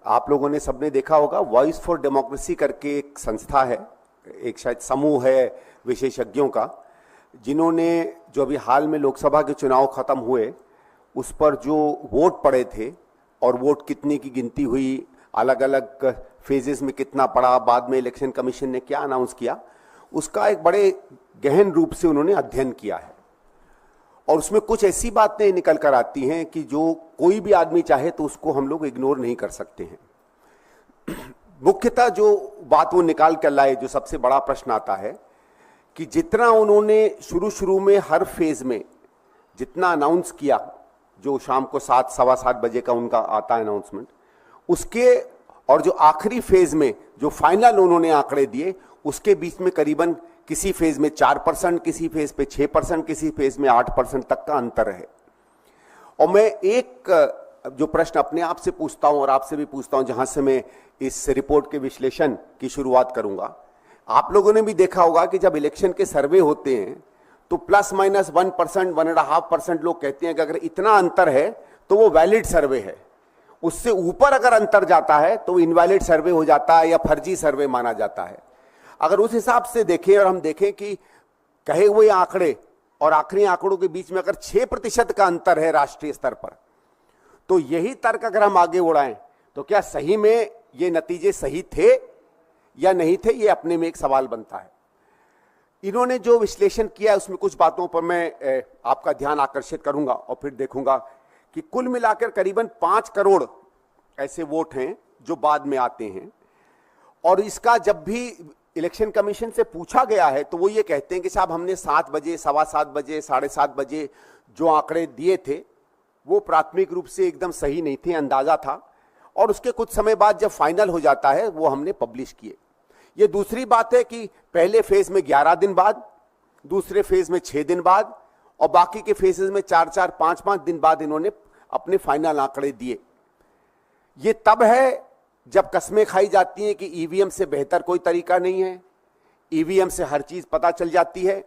आप लोगों ने सबने देखा होगा, वॉइस फॉर डेमोक्रेसी करके एक संस्था है, एक शायद समूह है विशेषज्ञों का, जिन्होंने जो अभी हाल में लोकसभा के चुनाव खत्म हुए उस पर जो वोट पड़े थे और वोट कितने की गिनती हुई, अलग अलग फेजेस में कितना पड़ा, बाद में इलेक्शन कमीशन ने क्या अनाउंस किया, उसका एक बड़े गहन रूप से उन्होंने अध्ययन किया है। और उसमें कुछ ऐसी बातें निकल कर आती हैं कि जो कोई भी आदमी चाहे तो उसको हम लोग इग्नोर नहीं कर सकते हैं। मुख्यतः जो बात वो निकाल कर लाए, जो सबसे बड़ा प्रश्न आता है कि जितना उन्होंने शुरू में हर फेज में जितना अनाउंस किया, जो शाम को 7 सवा 7 बजे का उनका आता है अनाउंसमेंट, उसके और जो आखिरी फेज में जो फाइनल उन्होंने आंकड़े दिए, उसके बीच में करीबन किसी फेज में 4%, किसी फेज पे 6%, किसी फेज में 8% तक का अंतर है। और मैं एक जो प्रश्न अपने आप से पूछता हूं और आपसे भी पूछता हूं, जहां से मैं इस रिपोर्ट के विश्लेषण की शुरुआत करूंगा, आप लोगों ने भी देखा होगा कि जब इलेक्शन के सर्वे होते हैं तो प्लस माइनस 1%, 1.5% लोग कहते हैं कि अगर इतना अंतर है तो वो वैलिड सर्वे है, उससे ऊपर अगर अंतर जाता है तो इनवैलिड सर्वे हो जाता है या फर्जी सर्वे माना जाता है। अगर उस हिसाब से देखें और हम देखें कि कहे हुए आंकड़े और आखिरी आंकड़ों के बीच में अगर 6% का अंतर है राष्ट्रीय स्तर पर, तो यही तर्क अगर हम आगे उड़ाएं तो क्या सही में ये नतीजे सही थे या नहीं थे, ये अपने में एक सवाल बनता है। इन्होंने जो विश्लेषण किया उसमें कुछ बातों पर मैं आपका ध्यान आकर्षित करूंगा और फिर देखूंगा कि कुल मिलाकर करीबन 5 करोड़ ऐसे वोट हैं जो बाद में आते हैं। और इसका जब भी इलेक्शन कमीशन से पूछा गया है तो वो ये कहते हैं कि साहब हमने 7 बजे, सवा 7 बजे, 7:30 बजे जो आंकड़े दिए थे वो प्राथमिक रूप से एकदम सही नहीं थे, अंदाजा था, और उसके कुछ समय बाद जब फाइनल हो जाता है वो हमने पब्लिश किए। ये दूसरी बात है कि पहले फेज में 11 दिन बाद, दूसरे फेज में 6 दिन बाद और बाकी के फेजेस में 4-4, 5-5 दिन बाद इन्होंने अपने फाइनल आंकड़े दिए। ये तब है जब कस्में खाई जाती हैं कि ईवीएम से बेहतर कोई तरीका नहीं है, ईवीएम से हर चीज पता चल जाती है,